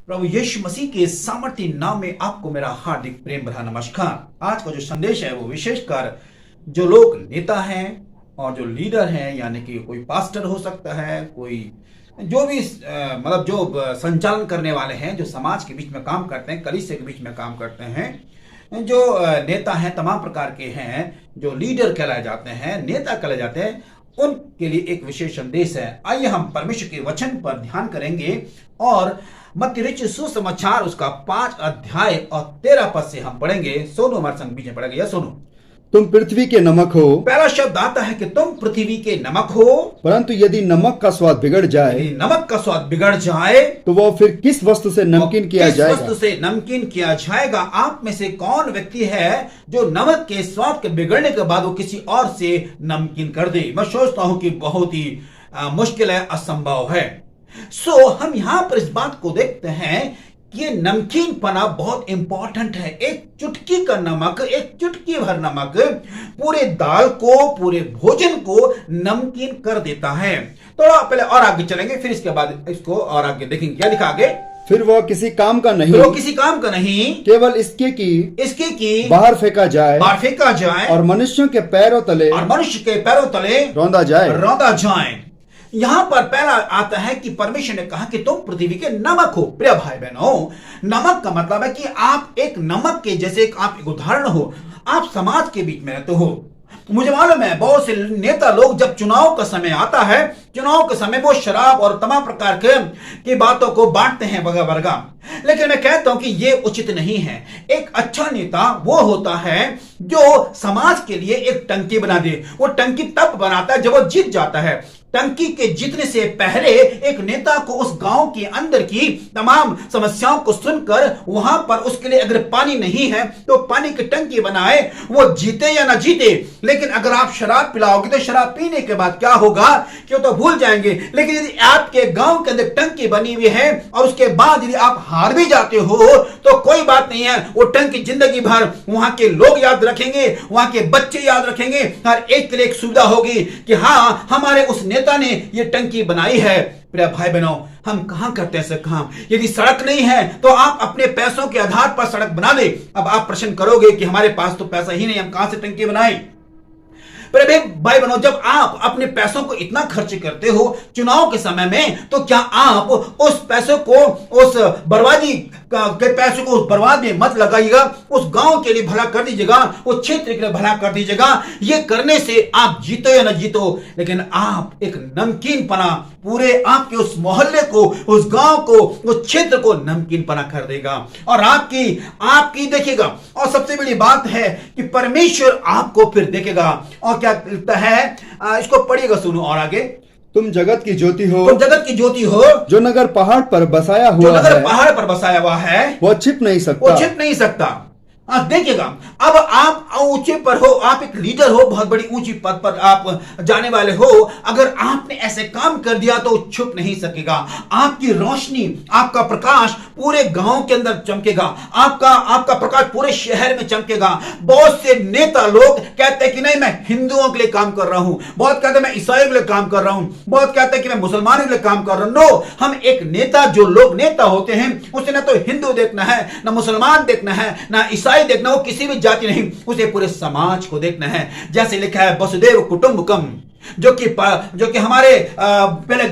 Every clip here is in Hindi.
प्रभु यीशु मसीह के सामर्थ्य नाम में आपको मेरा हार्दिक प्रेम भरा नमस्कार। आज का जो संदेश है वो विशेषकर जो लोग नेता हैं और जो लीडर हैं, यानी कि कोई पास्टर हो सकता है, कोई जो भी मतलब जो संचालन करने वाले हैं, जो समाज के बीच में काम करते हैं, कलीसिया के बीच में काम करते हैं, जो नेता हैं, तमाम प्रकार के हैं, जो लीडर कहलाए जाते हैं, नेता कहलाए जाते हैं, उनके लिए एक विशेष संदेश है। आइए हम परमेश्वर के वचन पर ध्यान करेंगे और मत्ती रचित सुसमाचार उसका 5 अध्याय और 13 पद से हम पढ़ेंगे। सोनू हमारे संग बीच में पढ़ेंगे। या सोनू, तुम पृथ्वी के नमक हो। पहला शब्द आता है कि तुम पृथ्वी के नमक हो, परंतु यदि नमक का स्वाद बिगड़ जाए, यदि नमक का स्वाद बिगड़ जाए तो वह फिर किस वस्तु से नमकीन किया किस जाएगा? वस्तु से नमकीन किया जाएगा? आप में से कौन व्यक्ति है जो नमक के स्वाद के बिगड़ने के बाद वो किसी और से नमकीन कर दे? मैं सोचता हूं कि बहुत ही मुश्किल है, असंभव है। सो हम यहां पर इस बात को देखते हैं कि ये नमकीन पना बहुत इंपॉर्टेंट है। एक चुटकी का नमक, एक चुटकी भर नमक पूरे दाल को, पूरे भोजन को नमकीन कर देता है। थोड़ा पहले और आगे चलेंगे, फिर इसके बाद इसको और आगे देखेंगे। क्या लिखा आगे? फिर वह किसी काम का नहीं, फिर वो किसी काम का नहीं, केवल इसके की बाहर फेंका जाए और मनुष्यों के पैरों तले रौंदा जाए। यहां पर पहला आता है कि परमेश्वर ने कहा कि तुम पृथ्वी के नमक हो। प्रिय भाई बहनों, नमक का मतलब है कि आप एक नमक के जैसे आप एक उदाहरण हो। आप समाज के बीच में रहते हो। मुझे मालूम है बहुत से नेता लोग जब चुनाव का समय आता है, चुनाव के समय वो शराब और तमाम प्रकार की बातों को बांटते हैं वर्गा। लेकिन मैं कहता हूं कि ये उचित नहीं है। एक अच्छा नेता वो होता है जो समाज के लिए एक टंकी बना दे। वो टंकी तब बनाता है जब वो जीत जाता है। टंकी के जीतने से पहले एक नेता को उस गांव के अंदर की तमाम समस्याओं को सुनकर वहां पर उसके लिए अगर पानी नहीं है तो पानी की टंकी बनाए। वो जीते या ना जीते, लेकिन अगर आप शराब पिलाओगे तो शराब पीने के बाद क्या होगा क्यों तो भूल जाएंगे। लेकिन यदि आपके गांव के अंदर टंकी बनी हुई है और उसके बाद यदि आप हार भी जाते हो तो कोई बात नहीं है। वो टंकी जिंदगी भर वहां के लोग याद रखेंगे, वहां के बच्चे याद रखेंगे। हर एक के लिए एक सुविधा होगी कि हाँ, हमारे उस नेता ने ये टंकी बनाई है। प्रिय भाई बहनों, हम कहां करते हैं ऐसे काम? यदि सड़क नहीं है तो आप अपने पैसों के आधार पर सड़क बना दे। अब आप प्रश्न करोगे कि हमारे पास तो पैसा ही नहीं, हम कहां से टंकी बनाएं? पर भाई बहनों, जब आप अपने पैसों को इतना खर्च करते हो चुनाव के समय में, तो क्या आप उस पैसों को, उस बर्बादी के पैसों को उस बर्बाद में मत लगाइएगा। उस गांव के लिए भला कर दीजिएगा, उस क्षेत्र के लिए भला कर दीजिएगा। ये करने से आप जीतो या ना जीतो, लेकिन आप एक नमकीन पना पूरे आपके उस मोहल्ले को, उस गांव को, उस क्षेत्र को नमकीन पना कर देगा और आपकी देखेगा। और सबसे बड़ी बात है कि परमेश्वर आपको फिर देखेगा। और क्या लिखता है, इसको पढ़िएगा, सुनो और आगे। तुम जगत की ज्योति हो, जो नगर पहाड़ पर बसाया हुआ है, वो छिप नहीं सकता। देखिएगा, अब आप ऊंचे पर हो, आप एक लीडर हो, बहुत बड़ी ऊंची पद पर आप जाने वाले हो। अगर आपने ऐसे काम कर दिया तो छुप नहीं सकेगा। आपकी रोशनी, आपका प्रकाश पूरे गांव के अंदर चमकेगा, आपका प्रकाश पूरे शहर में चमकेगा। बहुत से नेता लोग कहते हैं कि नहीं, मैं हिंदुओं के लिए काम कर रहा हूं, बहुत कहते हैं मैं ईसाइयों के लिए काम कर रहा हूं, बहुत कहते हैं कि मैं मुसलमानों के लिए काम कर रहा हूं। नो, हम एक नेता, जो लोग नेता होते हैं, उसे ना तो हिंदू देखना है, ना मुसलमान देखना है, ना ईसाई देखना, वो किसी भी जाति नहीं, उसे पूरे समाज को देखना है। जैसे लिखा है वसुदेव कुटुंबकम, जो कि हमारे पहले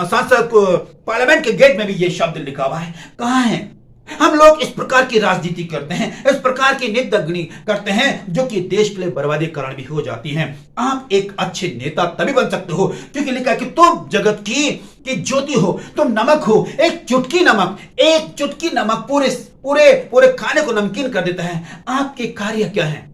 सांसद पार्लियामेंट के गेट में भी ये शब्द लिखा हुआ है। कहां है? हम लोग इस प्रकार की राजनीति करते हैं, इस प्रकार की नेतागिरी करते हैं जो कि देश के लिए बर्बादी कारण भी हो जाती है। आप एक अच्छे नेता तभी बन सकते हो क्योंकि लिखा है कि तुम जगत की ज्योति हो, तुम नमक हो। एक चुटकी नमक पूरे खाने को नमकीन कर देता है। आपके कार्य क्या है?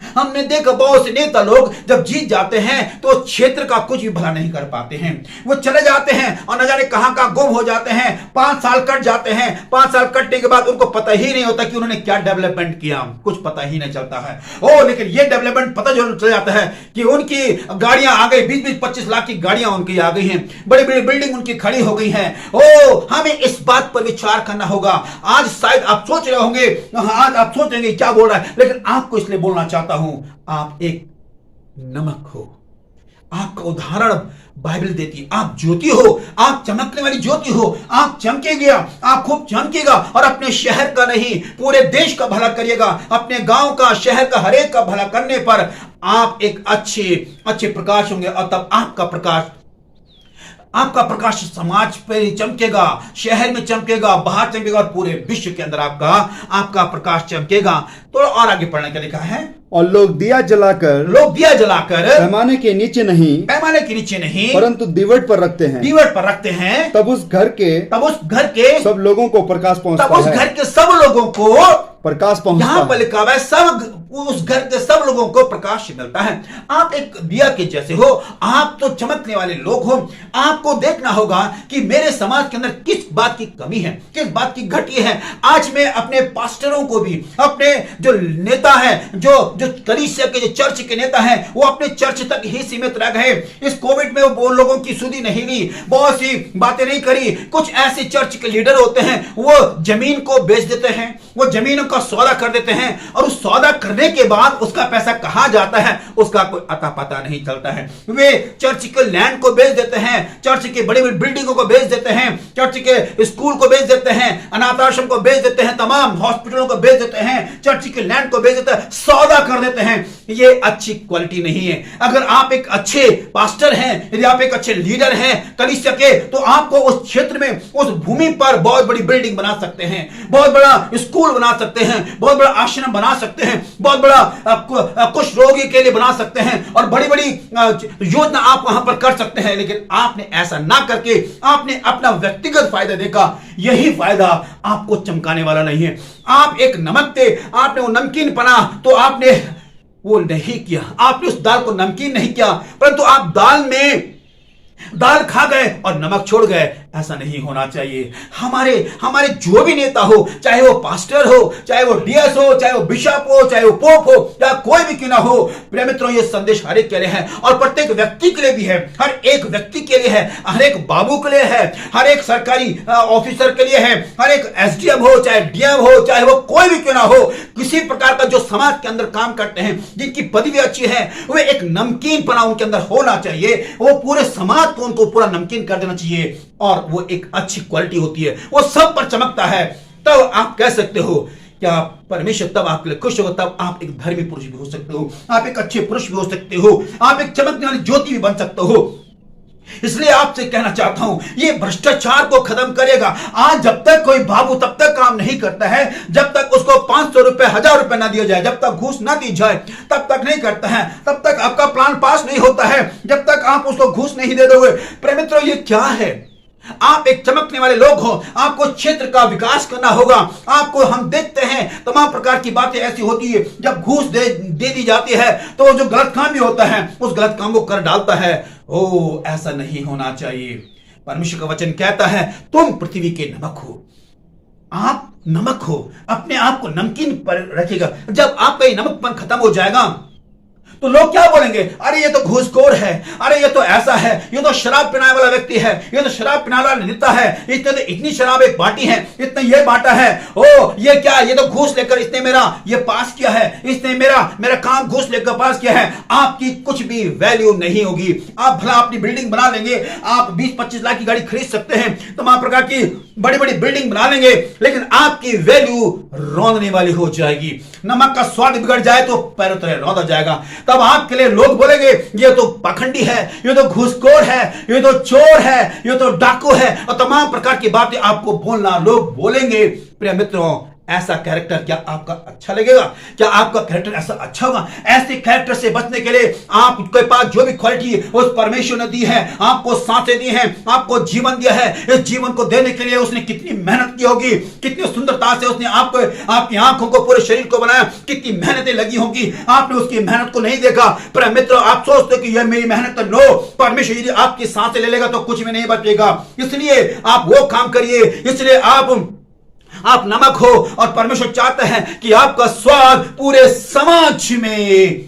हमने देखा बहुत से नेता लोग जब जीत जाते हैं तो क्षेत्र का कुछ भी भला नहीं कर पाते हैं। वो चले जाते हैं और न जाने कहां कहां गुम हो जाते हैं। 5 साल कट जाते हैं। 5 साल कटने के बाद उनको पता ही नहीं होता कि उन्होंने क्या डेवलपमेंट किया, कुछ पता ही नहीं चलता है। लेकिन ये डेवलपमेंट पता जरूर चल जाता है कि उनकी गाड़ियां आ गई, 20-25 लाख की गाड़ियां उनकी आ गई हैं, बड़ी बड़ी बिल्डिंग उनकी खड़ी हो गई है। हमें इस बात पर विचार करना होगा। आज शायद आप सोच रहे होंगे, आज आप सोचेंगे क्या बोल रहा है, लेकिन आपको इसलिए बोलना चाहता हूं, आप एक नमक हो। आपका उदाहरण बाइबल देती है। आप ज्योति हो, आप चमकने वाली ज्योति हो, आप चमकेगा, आप खूब चमकेगा और अपने शहर का नहीं पूरे देश का भला करिएगा। अपने गांव का, शहर का, हर एक का भला करने पर आप एक अच्छे प्रकाश होंगे और तब आपका प्रकाश समाज पे चमकेगा, शहर में चमकेगा, बाहर चमकेगा और पूरे विश्व के अंदर आपका प्रकाश चमकेगा। तो और आगे पढ़ने का लिखा है, और लोग दिया जलाकर पैमाने के नीचे नहीं परंतु दीवट पर रखते हैं, तब उस घर के सब लोगों को प्रकाश पहुंचता यहाँ पर लिखा हुआ है उस घर के सब लोगों को प्रकाश मिलता है। आप एक दिया के जैसे हो, आप तो चमकने वाले लोग हो। आपको देखना होगा कि मेरे समाज के अंदर किस बात की कमी है, किस बात की घटी है। आज मैं अपने पास्टरों को भी, अपने जो नेता है, जो कलीसिया के, जो चर्च के नेता हैं, वो अपने चर्च तक ही सीमित रह गए। इस कोविड में वो लोगों की सुधी नहीं ली, बहुत सी बातें नहीं करी। कुछ ऐसे चर्च के लीडर होते हैं, वो जमीन को बेच देते हैं, वो जमीनों का सौदा कर देते हैं और उस सौदा करने के बाद उसका पैसा कहां जाता है उसका कोई अता पता नहीं चलता है। वे चर्च के लैंड को बेच देते हैं, चर्च की बड़ी बड़ी बिल्डिंगों को बेच देते हैं, चर्च के स्कूल को बेच देते हैं, अनाथ आश्रम को बेच देते हैं, तमाम हॉस्पिटलों को बेच देते हैं, चर्च के लैंड को बेच देते हैं, सौदा कर देते हैं। ये अच्छी क्वालिटी नहीं है। अगर आप एक अच्छे पास्टर हैं, यदि आप एक अच्छे लीडर हैं कलीसिया के, तो आपको उस क्षेत्र में, उस भूमि पर बहुत बड़ी बिल्डिंग बना सकते हैं, बहुत बड़ा स्कूल बना सकते हैं, बहुत बड़ा आश्रम बना सकते हैं, बहुत बड़ा कुष्ठ रोगी के लिए बना सकते हैं और बड़ी बड़ी योजना आप वहां पर कर सकते हैं। लेकिन आपने ऐसा ना करके आपने अपना व्यक्तिगत फायदा देखा। यही फायदा आपको चमकाने वाला नहीं है। आप एक नमक थे, आपने वो नमकीन बना तो आपने वो नहीं किया, आपने उस दाल को नमकीन नहीं किया, परंतु आप दाल खा गए और नमक छोड़ गए। ऐसा नहीं होना चाहिए। हमारे जो भी नेता हो, चाहे वो पास्टर हो, चाहे वो डीएस हो, चाहे वो बिशप हो, चाहे वो पोप हो, या कोई भी क्यों ना हो, प्रिय मित्रों, ये संदेश हर एक के लिए है और प्रत्येक व्यक्ति के लिए भी है। हर एक व्यक्ति के लिए है, हर एक बाबू के लिए है, हर एक सरकारी ऑफिसर के लिए है, हर एक एसडीएम हो, चाहे डीएम हो, चाहे वो कोई भी क्यों ना हो, किसी प्रकार का जो समाज के अंदर काम करते हैं, जिनकी पदवी अच्छी है, वे एक नमकीन पना उनके अंदर होना चाहिए। वो पूरे समाज को उनको पूरा नमकीन कर देना चाहिए और वो एक अच्छी क्वालिटी होती है, वो सब पर चमकता है। तब आप कह सकते हो क्या परमेश्वर तब आपके लिए खुश होगा, तब आप एक धर्मी पुरुष भी हो सकते हो, आप एक अच्छे पुरुष भी हो सकते हो, आप एक चमकने वाली ज्योति भी बन सकते हो। इसलिए आपसे कहना चाहता हूं, ये भ्रष्टाचार को खत्म करेगा। आज जब तक कोई बाबू तब तक काम नहीं करता है, जब तक उसको 500 रुपए, 1000 रुपए ना दिया जाए, जब तक घूस ना दी जाए, तब तक नहीं करता है, तब तक आपका प्लान पास नहीं होता है, जब तक आप उसको घूस नहीं दे दोगे। प्रिय मित्रों, ये क्या है? आप एक चमकने वाले लोग हो, आपको क्षेत्र का विकास करना होगा। आपको हम देखते हैं तमाम प्रकार की बातें ऐसी होती है, जब घूस दे दी जाती है तो जो गलत काम भी होता है उस गलत काम को कर डालता है। ऐसा नहीं होना चाहिए। परमेश्वर का वचन कहता है, तुम पृथ्वी के नमक हो। आप नमक हो, अपने आप को नमकीन पर रखिएगा। जब आपका ये नमकपन खत्म हो जाएगा तो लोग क्या बोलेंगे? अरे ये तो घूसखोर है, अरे ये तो ऐसा है, ये तो शराब पिलाने वाला व्यक्ति है, ये तो शराब पिलाने वाला नेता है, इसने तो इतनी शराब एक बांटी है, इतने ये बांटा है, ये क्या, ये तो घूस लेकर इसने मेरा ये पास किया है, इसने मेरा काम घूस लेकर पास किया है। आपकी कुछ भी वैल्यू नहीं होगी। आप भला अपनी बिल्डिंग बना लेंगे, आप 20-25 लाख की गाड़ी खरीद सकते हैं, तमाम प्रकार की बड़ी बड़ी बिल्डिंग बना लेंगे, लेकिन आपकी वैल्यू रौंदने वाली हो जाएगी। नमक का स्वाद बिगड़ जाए तो पैरों तले रौंदा जाएगा। तब आपके लिए लोग बोलेंगे, ये तो पाखंडी है, ये तो घूसखोर है, ये तो चोर है, ये तो डाकू है, और तमाम प्रकार की बातें आपको बोलना लोग बोलेंगे। प्रिय मित्रों, ऐसा कैरेक्टर क्या आपका अच्छा लगेगा? क्या आपका कैरेक्टर ऐसा अच्छा होगा? ऐसे कैरेक्टर से बचने के लिए आपके पास जो भी क्वालिटी उस परमेश्वर ने दी है, आपको सांसें दी हैं, आपको जीवन दिया है, इस जीवन को देने के लिए उसने कितनी मेहनत की होगी, कितनी सुंदरता से उसने आपको, आपकी आंखों को, पूरे शरीर को बनाया, कितनी मेहनतें लगी होंगी। आपने उसकी मेहनत को नहीं देखा। पर मित्रों, आप सोचते हो कि यह मेरी मेहनत, नो, परमेश्वर यदि आपकी सांसें ले लेगा तो कुछ भी नहीं बचेगा। इसलिए आप वो काम करिए, इसलिए आप नमक हो, और परमेश्वर चाहता है कि आपका स्वाद पूरे समाज में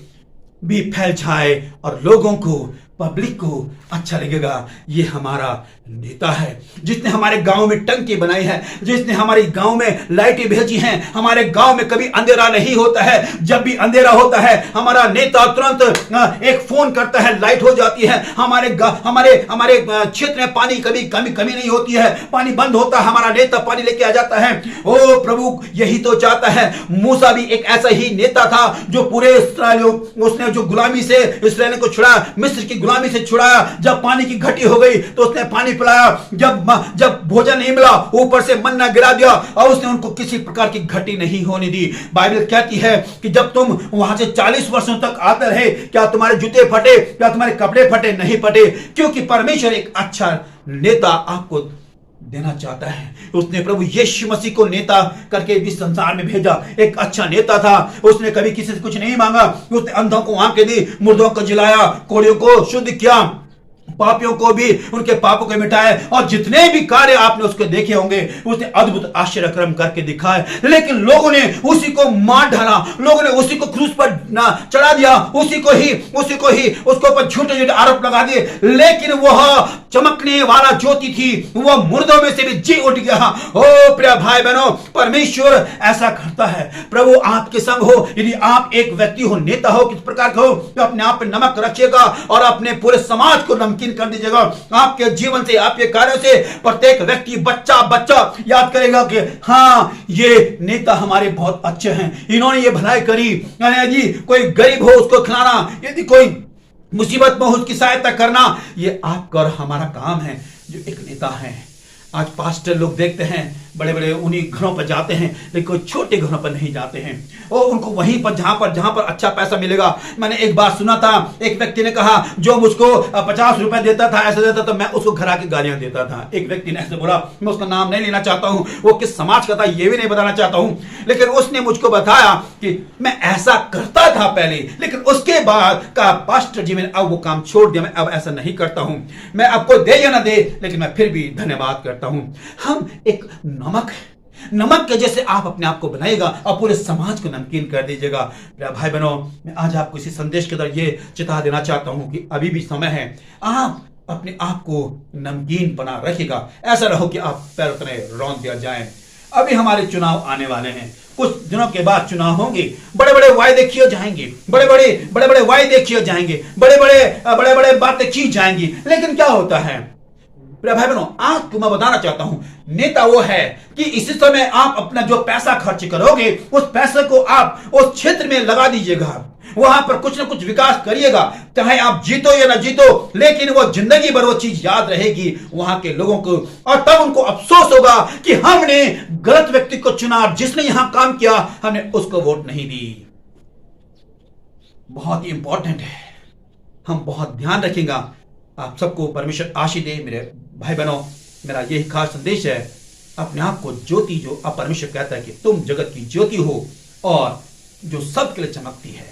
भी फैल जाए और लोगों को, पब्लिक को अच्छा लगेगा ये हमारा नेता है जिसने हमारे गांव में टंकी बनाई है, जिसने हमारे गांव में लाइटें भेजी हैं। हमारे गांव में कभी अंधेरा नहीं होता है, जब भी अंधेरा होता है हमारा नेता तुरंत एक फोन करता है, लाइट हो जाती है। हमारे हमारे क्षेत्र में पानी कभी कमी नहीं होती है, पानी बंद होता है, हमारा नेता पानी लेके आ जाता है। ओ प्रभु यही तो चाहता है। मूसा भी एक ऐसा ही नेता था जो पूरे उसने जो गुलामी से इस्राएल को छुड़ाया, मिस्र की गुलामी से छुड़ाया। जब पानी की घटी हो गई तो उसने पानी पिलाया, जब भोजन नहीं मिला ऊपर से मन्ना गिरा दिया और उसने उनको किसी प्रकार की घटी नहीं होने दी। बाइबल कहती है कि जब तुम वहां से 40 वर्षों तक आते रहे, क्या तुम्हारे जूते फटे, क्या तुम्हारे कपड़े फटे? नहीं फटे, क्योंकि परमेश्वर एक अच्छा नेता आपको देना चाहता है। उसने प्रभु यीशु मसीह को नेता करके इस संसार में भेजा। एक अच्छा नेता था, उसने कभी किसी से कुछ नहीं मांगा। उसने अंधों को आंखें दी, मुर्दों को जिलाया, कोढ़ियों को शुद्ध किया, पापियों को भी उनके पापों को मिटाए, और जितने भी कार्य आपने उसके देखे होंगे उसने अद्भुत आश्चर्य कर्म करके दिखाए। लेकिन लोगों ने उसी को मार डाला, लोगों ने उसी को क्रूस पर चढ़ा दिया, उसी को ही उसके ऊपर झूठे आरोप लगा दिए। लेकिन वह चमकने वाला ज्योति थी, वह मुर्दों में से भी जी उठ गया। ओ प्रिय भाई बहनों, परमेश्वर ऐसा करता है। प्रभु आपके संग हो, यदि आप एक व्यक्ति हो, नेता हो, किस प्रकार का हो, तो अपने आप पे नमक रखिएगा और अपने पूरे समाज को नमकीन कर दीजिएगा। आपके जीवन से, आपके कार्यों से प्रत्येक व्यक्ति, बच्चा याद करेगा कि हाँ, ये नेता हमारे बहुत अच्छे हैं, इन्होंने ये भलाई करी। जी कोई गरीब हो उसको खिलाना, यदि कोई मुसीबत में हो उसकी सहायता करना, ये आपका और हमारा काम है जो एक नेता है। आज पास्टर लोग देखते हैं बड़े बड़े उन्हीं घरों पर जाते हैं, लेकिन कोई छोटे घरों पर नहीं जाते हैं। और उनको वहीं पर जहां पर अच्छा पैसा मिलेगा। मैंने एक बात सुना था, एक व्यक्ति ने कहा जो मुझको 50 रुपए देता था, ऐसा देता तो मैं उसको घर आके गालियां देता था। एक व्यक्ति ने ऐसे बोला, मैं उसका नाम नहीं लेना चाहता हूं, वो किस समाज का था ये भी नहीं बताना चाहता हूं, लेकिन उसने मुझको बताया कि मैं ऐसा करता था पहले, लेकिन उसके बाद कहा पास्टर जी मैंने अब वो काम छोड़ दिया, मैं अब ऐसा नहीं करता हूं। मैं आपको दे या ना दे, लेकिन मैं फिर भी धन्यवाद करता हूं। हम एक नमक के जैसे आप अपने आप को बनाइएगा और पूरे समाज को नमकीन कर दीजिएगा। मेरा भाई बहनों, मैं आज आपको इसी संदेश के द्वारा ये चेता देना चाहता हूं कि अभी भी समय है, आप अपने आप को नमकीन बना रखिएगा। ऐसा रहो कि आप पैरों तले रौंद दिया जाए। अभी हमारे चुनाव आने वाले हैं, कुछ दिनों के बाद चुनाव होंगे, बड़े बड़े वायदे किए जाएंगे, बड़े बड़े वायदे किए जाएंगे, बड़े बड़े बातें की जाएंगी। लेकिन क्या होता है मेरे भाई बहनों, आपको मैं बताना चाहता हूं, नेता वो है कि इसी समय आप अपना जो पैसा खर्च करोगे उस पैसे को आप उस क्षेत्र में लगा दीजिएगा, वहां पर कुछ ना कुछ विकास करिएगा। चाहे आप जीतो या ना जीतो, लेकिन वो जिंदगी भर वो चीज याद रहेगी वहां के लोगों को, और तब उनको अफसोस होगा कि हमने गलत व्यक्ति को चुना, जिसने यहां काम किया हमने उसको वोट नहीं दी। बहुत ही इंपॉर्टेंट है, हम बहुत ध्यान रखेंगे। आप सबको परमेश्वर आशीष दे। मेरे भाई बहनों, मेरा यही खास संदेश है, अपने आप को ज्योति, जो अब परमेश्वर कहता है कि तुम जगत की ज्योति हो और जो सबके लिए चमकती है।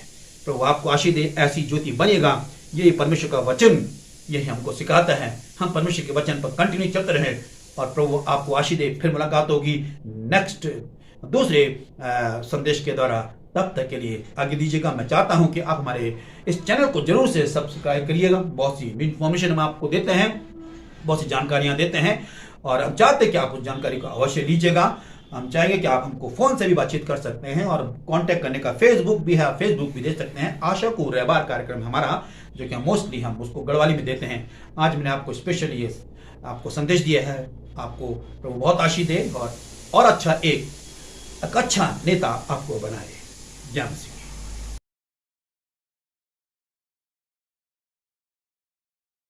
प्रभु आपको आशीष दे, ऐसी ज्योति बनेगा। यही परमेश्वर का वचन यही हमको सिखाता है। हम परमेश्वर के वचन पर कंटिन्यू चलते रहे और प्रभु आपको आशीष दे। फिर मुलाकात होगी नेक्स्ट दूसरे संदेश के द्वारा। तब तक के लिए आगे दीजिएगा। मैं चाहता हूं कि आप हमारे इस चैनल को जरूर से सब्सक्राइब करिएगा। बहुत सी इंफॉर्मेशन हम आपको देते हैं, बहुत सी जानकारियां देते हैं, और हम चाहते हैं कि आप उस जानकारी को अवश्य लीजिएगा। हम चाहेंगे कि आप हमको फोन से भी बातचीत कर सकते हैं और कांटेक्ट करने का फेसबुक भी है, फेसबुक भी दे सकते हैं। आशा को रहबार कार्यक्रम हमारा, जो कि मोस्टली हम उसको गढ़वाली में देते हैं। आज मैंने आपको स्पेशली आपको संदेश दिया है। आपको प्रभु बहुत आशीष दे और अच्छा एक अच्छा नेता आपको बनाए। जय मसीह।